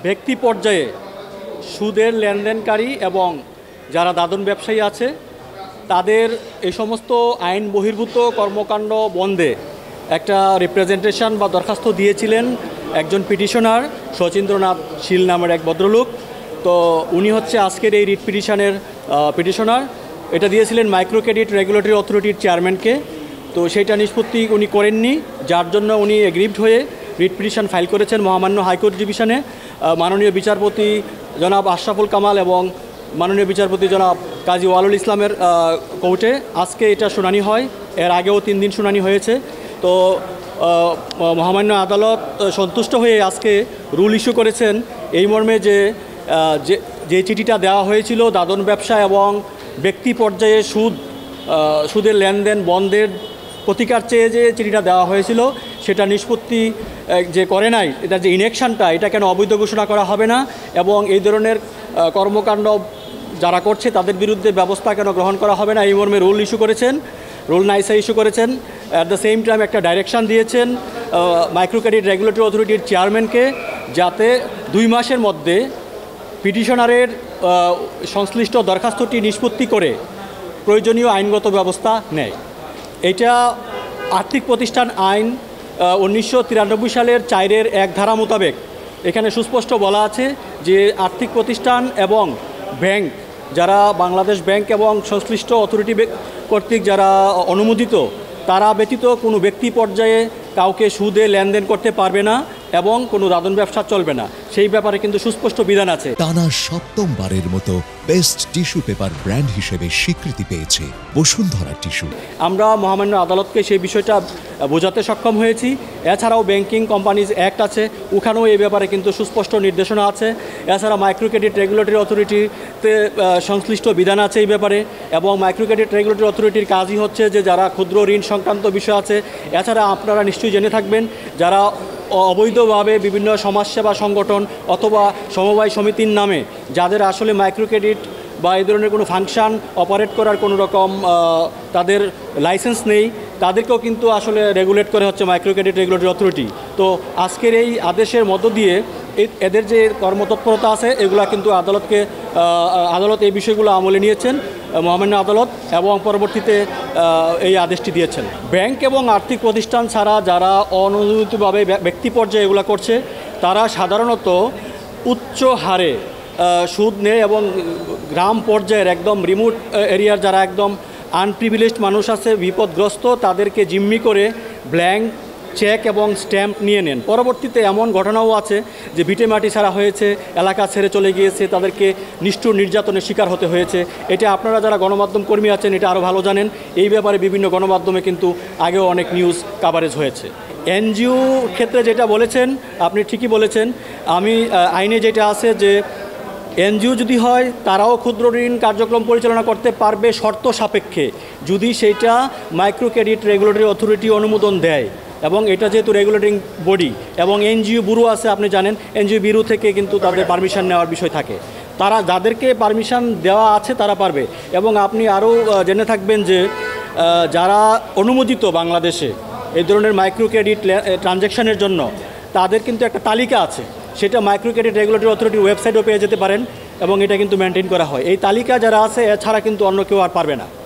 ব্যক্তি পর্যায়ে সুদের লেনদেনকারী এবং যারা দাদন ব্যবসায়ী আছে তাদের এই সমস্ত আইন বহির্ভূত কর্মকাণ্ড বন্ধে একটা রিপ্রেজেন্টেশন বা দরখাস্ত দিয়েছিলেন একজন পিটিশনার শচীন্দ্রনাথ শীল নামের এক ভদ্রলোক। তো উনি হচ্ছে আজকের এই রিট পিটিশনের পিটিশনার। এটা দিয়েছিলেন মাইক্রো ক্রেডিট রেগুলেটরি অথরিটির চেয়ারম্যানকে। তো সেইটা নিষ্পত্তি উনি করেননি, যার জন্য উনি এগ্রিভড হয়ে রিট পিটিশন ফাইল করেছেন মহামান্য হাইকোর্ট ডিভিশনে। মাননীয় বিচারপতি জনাব আশরাফুল কামাল এবং মাননীয় বিচারপতি জনাব কাজী ওয়ালুল ইসলামের কোর্টে আজকে এটা শুনানি হয়। এর আগেও 3 দিন শুনানি হয়েছে। তো মহামান্য আদালত সন্তুষ্ট হয়ে আজকে রুল ইস্যু করেছেন এই মর্মে যে চিঠিটা দেওয়া হয়েছিল দাদন ব্যবসা এবং ব্যক্তি পর্যায়ে সুদের লেনদেন বন্ধের প্রতিকার চেয়ে যে চিঠিটা দেওয়া হয়েছিল সেটা নিষ্পত্তি যে করে নাই, এটা যে ইনেকশনটা এটা কেন অবৈধ ঘোষণা করা হবে না এবং এই ধরনের কর্মকাণ্ড যারা করছে তাদের বিরুদ্ধে ব্যবস্থা কেন গ্রহণ করা হবে না এই মর্মে রুল ইস্যু করেছেন, রুল নাইসা ইস্যু করেছেন। অ্যাট দ্য সেম টাইম একটা ডাইরেকশান দিয়েছেন মাইক্রো ক্রেডিট রেগুলেটরি অথরিটির চেয়ারম্যানকে যাতে 2 মাসের মধ্যে পিটিশনারের সংশ্লিষ্ট দরখাস্তটি নিষ্পত্তি করে প্রয়োজনীয় আইনগত ব্যবস্থা নেয়। এটা আর্থিক প্রতিষ্ঠান আইন 1993 সালের 4-1 ধারা মোতাবেক এখানে সুস্পষ্ট বলা আছে যে আর্থিক প্রতিষ্ঠান এবং ব্যাংক যারা বাংলাদেশ ব্যাংক এবং সংশ্লিষ্ট অথরিটি কর্তৃক যারা অনুমোদিত তারা ব্যতীত কোনো ব্যক্তি পর্যায়ে কাউকে সুদে লেনদেন করতে পারবে না এবং কোনো দাদন ব্যবসা চলবে না, সেই ব্যাপারে কিন্তু সুস্পষ্ট বিধান আছে। টানা 7মবারের মতো বেস্ট টিস্যু পেপার ব্র্যান্ড হিসেবে স্বীকৃতি পেয়েছে বসুন্ধরা টিস্যু। আমরা মহামান্য আদালতকে সেই বিষয়টা বোঝাতে সক্ষম হয়েছি। এছাড়াও ব্যাংকিং কোম্পানিজ অ্যাক্ট আছে, ওখানেও এই ব্যাপারে কিন্তু সুস্পষ্ট নির্দেশনা আছে। এছাড়া মাইক্রো ক্রেডিট রেগুলেটরি অথরিটিতে সংশ্লিষ্ট বিধান আছে এই ব্যাপারে এবং মাইক্রো ক্রেডিট রেগুলেটরি অথরিটির কাজই হচ্ছে যে যারা ক্ষুদ্র ঋণ সংক্রান্ত বিষয় আছে। এছাড়া আপনারা নিশ্চয়ই জেনে থাকবেন যারা অবৈধভাবে বিভিন্ন সমাজসেবা সংগঠন অথবা সমবায় সমিতির নামে যাদের আসলে মাইক্রো ক্রেডিট বা এই ধরনের কোনো ফাংশন অপারেট করার কোনো রকম তাদের লাইসেন্স নেই, তাদেরকেও কিন্তু আসলে রেগুলেট করে হচ্ছে মাইক্রো ক্রেডিট রেগুলেটরি অথরিটি। তো আজকের এই আদেশের মধ্য দিয়ে এদের যে কর্মতৎপরতা আছে এগুলা কিন্তু আদালত এই বিষয়গুলো আমলে নিয়েছেন মহামান্য আদালত এবং পরবর্তীতে এই আদেশটি দিয়েছেন। ব্যাংক এবং আর্থিক প্রতিষ্ঠান ছাড়া যারা অননুমোদিতভাবে ব্যক্তি পর্যায়ে এগুলো করছে তারা সাধারণত উচ্চ হারে সুদ নেয় এবং গ্রাম পর্যায়ের একদম রিমোট এরিয়ার যারা একদম আনপ্রিভিলেজড মানুষ আছে বিপদগ্রস্ত তাদেরকে জিম্মি করে ব্ল্যাঙ্ক চেক এবং স্ট্যাম্প নিয়ে নেন। পরবর্তীতে এমন ঘটনাও আছে যে ভিটে মাটি ছাড়া হয়েছে, এলাকা ছেড়ে চলে গিয়েছে, তাদেরকে নিষ্ঠুর নির্যাতনের শিকার হতে হয়েছে। এটা আপনারা যারা গণমাধ্যম কর্মী আছেন এটা আরও ভালো জানেন। এই ব্যাপারে বিভিন্ন গণমাধ্যমে কিন্তু আগেও অনেক নিউজ কাভারেজ হয়েছে। এনজিও ক্ষেত্রে যেটা বলেছেন আপনি ঠিকই বলেছেন। আমি আইনে যেটা আছে যে এনজিও যদি হয় তারাও ক্ষুদ্র ঋণ কার্যক্রম পরিচালনা করতে পারবে শর্ত সাপেক্ষে, যদি সেইটা মাইক্রো ক্রেডিট রেগুলেটরি অথরিটি অনুমোদন দেয় এবং এটা যেহেতু রেগুলেটিং বডি এবং এনজিও ব্যুরো আছে আপনি জানেন এনজিও ব্যুরো থেকে কিন্তু তাদের পারমিশন নেওয়ার বিষয় থাকে। তারা যাদেরকে পারমিশন দেওয়া আছে তারা পারবে। এবং আপনি আরও জেনে থাকবেন যে যারা অনুমোদিত বাংলাদেশে এই ধরনের মাইক্রো ক্রেডিট ট্রানজ্যাকশানের জন্য তাদের কিন্তু একটা তালিকা আছে, সেটা মাইক্রো ক্রেডিট রেগুলেটরি অথরিটির ওয়েবসাইটেও পেয়ে যেতে পারেন এবং এটা কিন্তু মেনটেন করা হয়। এই তালিকা যারা আছে এছাড়া কিন্তু অন্য কেউ আর পারবে না।